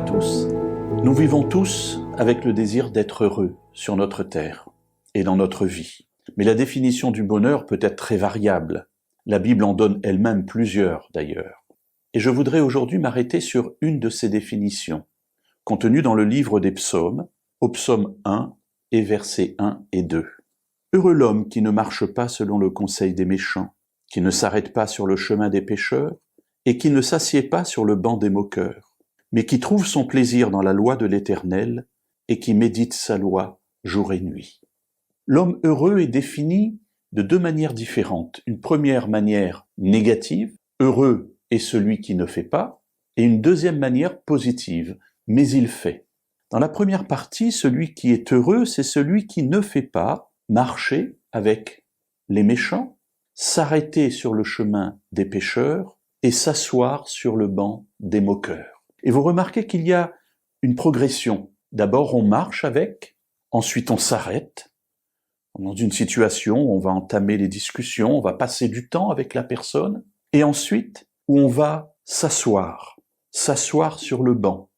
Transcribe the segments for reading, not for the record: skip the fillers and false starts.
tous. Nous vivons tous avec le désir d'être heureux sur notre terre et dans notre vie. Mais la définition du bonheur peut être très variable. La Bible en donne elle-même plusieurs d'ailleurs. Et je voudrais aujourd'hui m'arrêter sur une de ces définitions, contenue dans le livre des psaumes, au psaume 1 et versets 1 et 2. Heureux l'homme qui ne marche pas selon le conseil des méchants, qui ne s'arrête pas sur le chemin des pécheurs, et qui ne s'assied pas sur le banc des moqueurs, mais qui trouve son plaisir dans la loi de l'Éternel, et qui médite sa loi jour et nuit. L'homme heureux est défini de deux manières différentes. Une première manière négative, heureux est celui qui ne fait pas, et une deuxième manière positive, mais il fait. Dans la première partie, celui qui est heureux, c'est celui qui ne fait pas marcher avec les méchants, s'arrêter sur le chemin des pécheurs et s'asseoir sur le banc des moqueurs. Et vous remarquez qu'il y a une progression. D'abord, on marche avec, ensuite on s'arrête. Dans une situation où on va entamer les discussions, on va passer du temps avec la personne, et ensuite où on va s'asseoir sur le banc.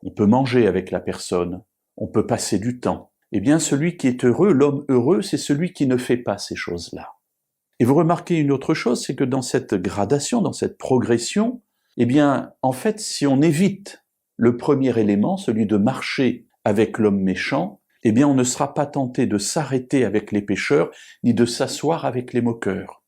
On peut manger avec la personne, on peut passer du temps. Eh bien, celui qui est heureux, l'homme heureux, c'est celui qui ne fait pas ces choses-là. Et vous remarquez une autre chose, c'est que dans cette gradation, dans cette progression, eh bien, en fait, si on évite le premier élément, celui de marcher avec l'homme méchant, eh bien, on ne sera pas tenté de s'arrêter avec les pécheurs, ni de s'asseoir avec les moqueurs.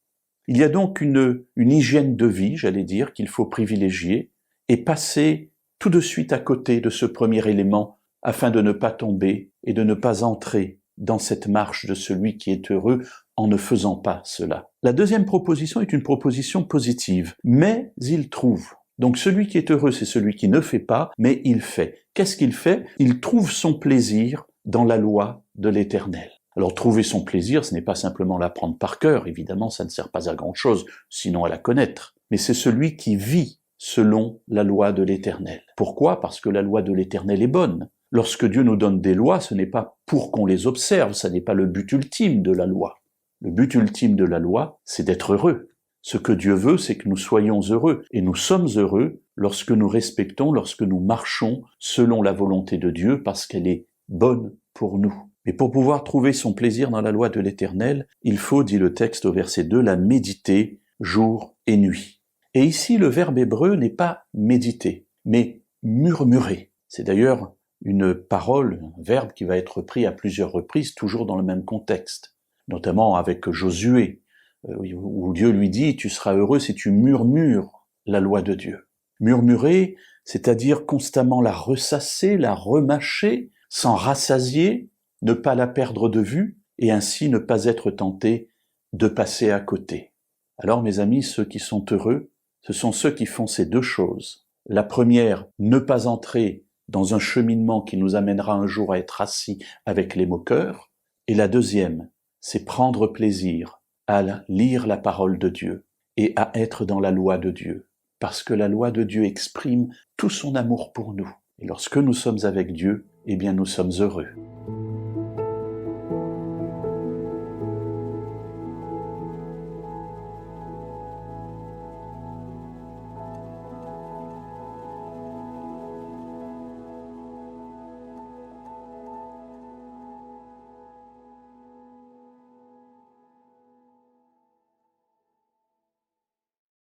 Il y a donc une hygiène de vie, j'allais dire, qu'il faut privilégier, et passer tout de suite à côté de ce premier élément, afin de ne pas tomber et de ne pas entrer dans cette marche de celui qui est heureux en ne faisant pas cela. La deuxième proposition est une proposition positive, mais il trouve. Donc celui qui est heureux, c'est celui qui ne fait pas, mais il fait. Qu'est-ce qu'il fait? Il trouve son plaisir dans la loi de l'Éternel. Alors trouver son plaisir, ce n'est pas simplement l'apprendre par cœur, évidemment ça ne sert pas à grand-chose, sinon à la connaître, mais c'est celui qui vit selon la loi de l'Éternel. Pourquoi? Parce que la loi de l'Éternel est bonne. Lorsque Dieu nous donne des lois, ce n'est pas pour qu'on les observe, ce n'est pas le but ultime de la loi. Le but ultime de la loi, c'est d'être heureux. Ce que Dieu veut, c'est que nous soyons heureux. Et nous sommes heureux lorsque nous respectons, lorsque nous marchons selon la volonté de Dieu, parce qu'elle est bonne pour nous. Mais pour pouvoir trouver son plaisir dans la loi de l'Éternel, il faut, dit le texte au verset 2, la méditer jour et nuit. Et ici, le verbe hébreu n'est pas méditer, mais murmurer. C'est d'ailleurs une parole, un verbe qui va être pris à plusieurs reprises, toujours dans le même contexte, notamment avec Josué, où Dieu lui dit « Tu seras heureux si tu murmures la loi de Dieu ». Murmurer, c'est-à-dire constamment la ressasser, la remâcher, s'en rassasier, ne pas la perdre de vue, et ainsi ne pas être tenté de passer à côté. Alors mes amis, ceux qui sont heureux, ce sont ceux qui font ces deux choses. La première, ne pas entrer dans un cheminement qui nous amènera un jour à être assis avec les moqueurs. Et la deuxième, c'est prendre plaisir à lire la parole de Dieu et à être dans la loi de Dieu. Parce que la loi de Dieu exprime tout son amour pour nous. Et lorsque nous sommes avec Dieu, eh bien nous sommes heureux.